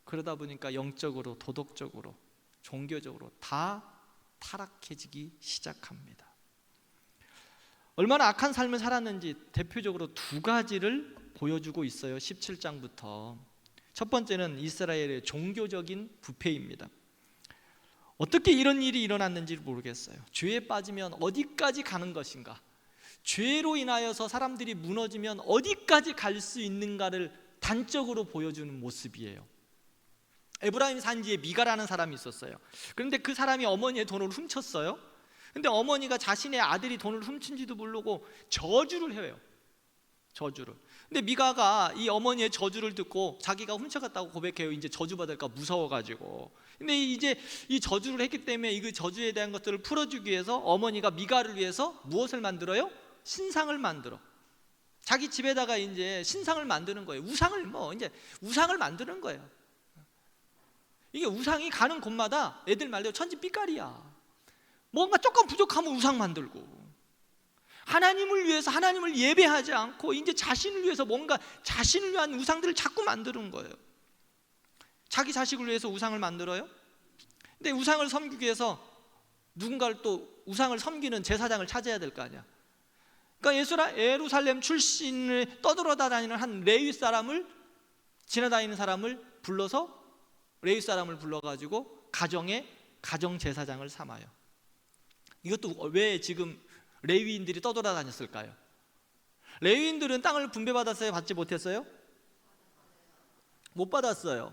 그러다 보니까 영적으로, 도덕적으로, 종교적으로 다 타락해지기 시작합니다. 얼마나 악한 삶을 살았는지 대표적으로 두 가지를 보여주고 있어요. 17장부터. 첫 번째는 이스라엘의 종교적인 부패입니다. 어떻게 이런 일이 일어났는지 모르겠어요. 죄에 빠지면 어디까지 가는 것인가? 죄로 인하여서 사람들이 무너지면 어디까지 갈 수 있는가를 단적으로 보여주는 모습이에요. 에브라임 산지에 미가라는 사람이 있었어요. 그런데 그 사람이 어머니의 돈을 훔쳤어요. 근데 어머니가 자신의 아들이 돈을 훔친지도 모르고 저주를 해요. 저주를. 근데 미가가 이 어머니의 저주를 듣고 자기가 훔쳐갔다고 고백해요. 이제 저주받을까 무서워가지고. 근데 이제 이 저주를 했기 때문에 이 저주에 대한 것들을 풀어주기 위해서 어머니가 미가를 위해서 무엇을 만들어요? 신상을 만들어. 자기 집에다가 이제 신상을 만드는 거예요. 우상을 만드는 거예요. 이게 우상이 가는 곳마다 애들 말대로 천지빛깔이야. 뭔가 조금 부족하면 우상 만들고, 하나님을 위해서 하나님을 예배하지 않고 이제 자신을 위해서 뭔가 자신을 위한 우상들을 자꾸 만드는 거예요. 자기 자식을 위해서 우상을 만들어요. 근데 우상을 섬기기 위해서 누군가를 또 우상을 섬기는 제사장을 찾아야 될 거 아니야. 그러니까 예루살렘 출신을 떠돌아다니는 한 레위 사람을, 지나다니는 사람을 불러서, 레위 사람을 불러가지고 가정 제사장을 삼아요. 이것도 왜 지금 레위인들이 떠돌아다녔을까요? 레위인들은 땅을 분배받았어요? 받지 못했어요? 못 받았어요.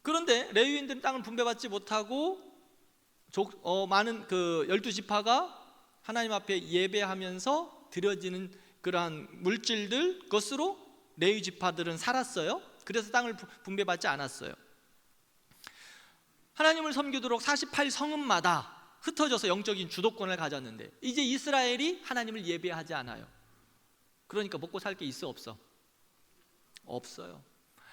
그런데 레위인들은 땅을 분배받지 못하고 많은 그 12지파가 하나님 앞에 예배하면서 드려지는 그러한 물질들, 것으로 레위 지파들은 살았어요. 그래서 땅을 분배받지 않았어요. 하나님을 섬기도록 48성읍마다 흩어져서 영적인 주도권을 가졌는데 이제 이스라엘이 하나님을 예배하지 않아요. 그러니까 먹고 살 게 있어, 없어? 없어요.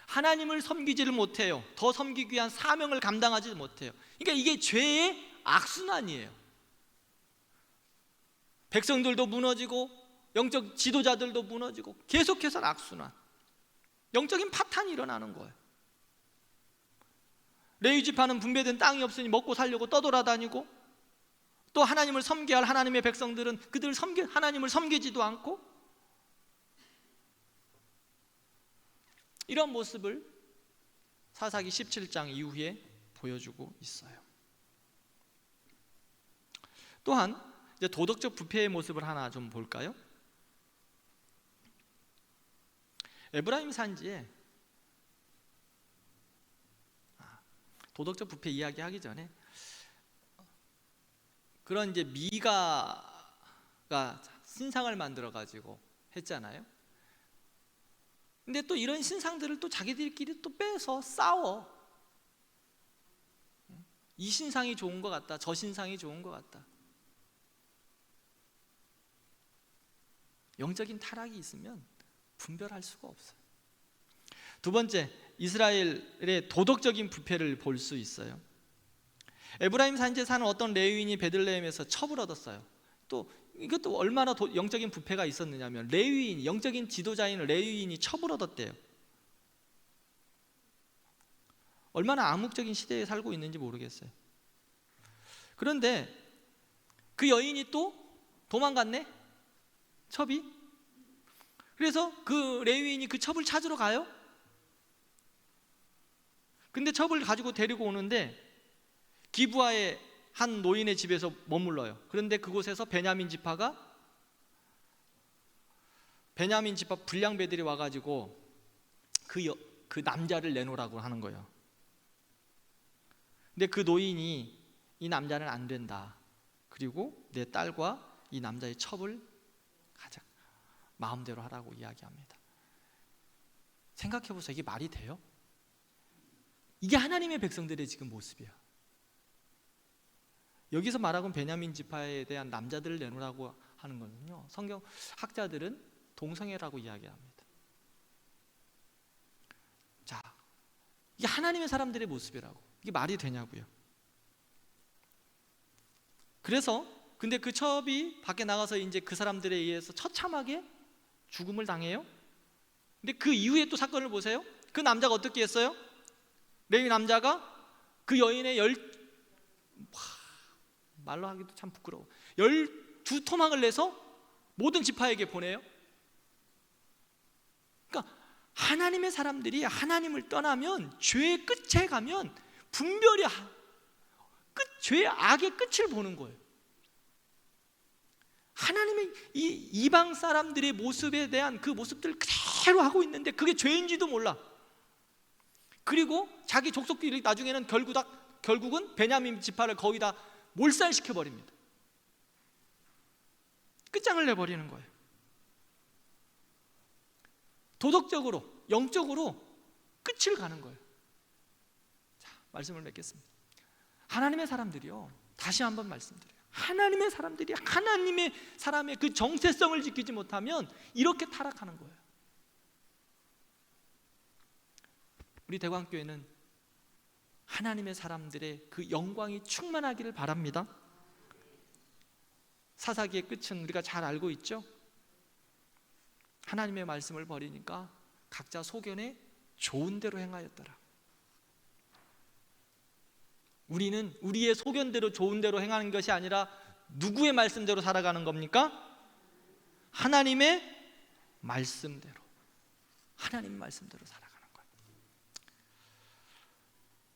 하나님을 섬기지를 못해요. 더 섬기기 위한 사명을 감당하지 못해요. 그러니까 이게 죄의 악순환이에요. 백성들도 무너지고 영적 지도자들도 무너지고 계속해서 악순환, 영적인 파탄이 일어나는 거예요. 레위 지파는 분배된 땅이 없으니 먹고 살려고 떠돌아다니고, 또 하나님을 섬겨야 할 하나님의 백성들은 하나님을 섬기지도 않고, 이런 모습을 사사기 17장 이후에 보여주고 있어요. 또한 이제 도덕적 부패의 모습을 하나 좀 볼까요? 에브라임 산지에 도덕적 부패 이야기하기 전에 그런 이제 미가가 신상을 만들어 가지고 했잖아요. 근데 또 이런 신상들을 또 자기들끼리 또 빼서 싸워. 이 신상이 좋은 것 같다, 저 신상이 좋은 것 같다. 영적인 타락이 있으면 분별할 수가 없어요. 두 번째, 이스라엘의 도덕적인 부패를 볼 수 있어요. 에브라임 산지에 사는 어떤 레위인이 베들레헴에서 첩을 얻었어요. 또 이것도 얼마나 영적인 부패가 있었느냐면 레위인, 영적인 지도자인 레위인이 첩을 얻었대요. 얼마나 암묵적인 시대에 살고 있는지 모르겠어요. 그런데 그 여인이 또 도망갔네, 첩이. 그래서 그 레위인이 그 첩을 찾으러 가요. 근데 첩을 가지고 데리고 오는데 기브아의 한 노인의 집에서 머물러요. 그런데 그곳에서 베냐민 지파 불량배들이 와가지고 그 남자를 내놓으라고 하는 거예요. 근데 그 노인이 이 남자는 안 된다, 그리고 내 딸과 이 남자의 첩을 가자, 마음대로 하라고 이야기합니다. 생각해보세요. 이게 말이 돼요? 이게 하나님의 백성들의 지금 모습이야. 여기서 말하고 베냐민 지파에 대한 남자들을 내놓으라고 하는 거는요, 성경 학자들은 동성애라고 이야기합니다. 자, 이게 하나님의 사람들의 모습이라고. 이게 말이 되냐고요. 그래서 근데 그 첩이 밖에 나가서 이제 그 사람들에 의해서 처참하게 죽음을 당해요. 근데 그 이후에 또 사건을 보세요. 그 남자가 어떻게 했어요? 레위 남자가 그 여인의 말로 하기도 참 부끄러워, 12토막을 내서 모든 지파에게 보내요. 그러니까 하나님의 사람들이 하나님을 떠나면, 죄의 끝에 가면 분별이 죄의 악의 끝을 보는 거예요. 하나님의 이 이방 사람들의 모습에 대한 그 모습들을 그대로 하고 있는데 그게 죄인지도 몰라. 그리고 자기 족속들이 나중에는 결국은 베냐민 지파를 거의 다 몰살시켜 버립니다. 끝장을 내버리는 거예요. 도덕적으로, 영적으로 끝을 가는 거예요. 자, 말씀을 맺겠습니다. 하나님의 사람들이요, 다시 한번 말씀드려요, 하나님의 사람들이 하나님의 사람의 그 정체성을 지키지 못하면 이렇게 타락하는 거예요. 우리 대광교회는 하나님의 사람들의 그 영광이 충만하기를 바랍니다. 사사기의 끝은 우리가 잘 알고 있죠. 하나님의 말씀을 버리니까 각자 소견에 좋은 대로 행하였더라. 우리는 우리의 소견대로 좋은 대로 행하는 것이 아니라 누구의 말씀대로 살아가는 겁니까? 하나님의 말씀대로, 하나님 말씀대로 살아가는 거예요.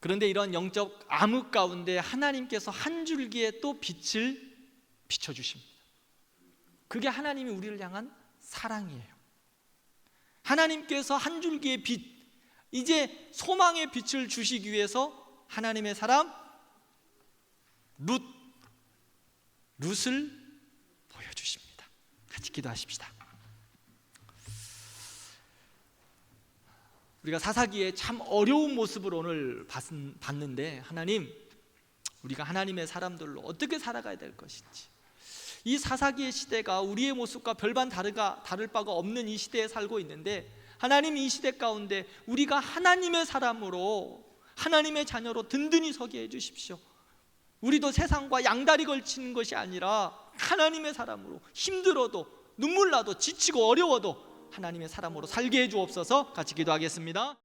그런데 이런 영적 암흑 가운데 하나님께서 한 줄기의 또 빛을 비춰주십니다. 그게 하나님이 우리를 향한 사랑이에요. 하나님께서 한 줄기의 빛, 이제 소망의 빛을 주시기 위해서 하나님의 사람 룻을 보여주십니다. 같이 기도하십시다. 우리가 사사기에 참 어려운 모습을 오늘 봤는데, 하나님, 우리가 하나님의 사람들로 어떻게 살아가야 될 것인지, 이 사사기의 시대가 우리의 모습과 별반 다를 바가 없는 이 시대에 살고 있는데, 하나님, 이 시대 가운데 우리가 하나님의 사람으로, 하나님의 자녀로 든든히 서게 해주십시오. 우리도 세상과 양다리 걸치는 것이 아니라 하나님의 사람으로, 힘들어도 눈물 나도 지치고 어려워도 하나님의 사람으로 살게 해주옵소서. 같이 기도하겠습니다.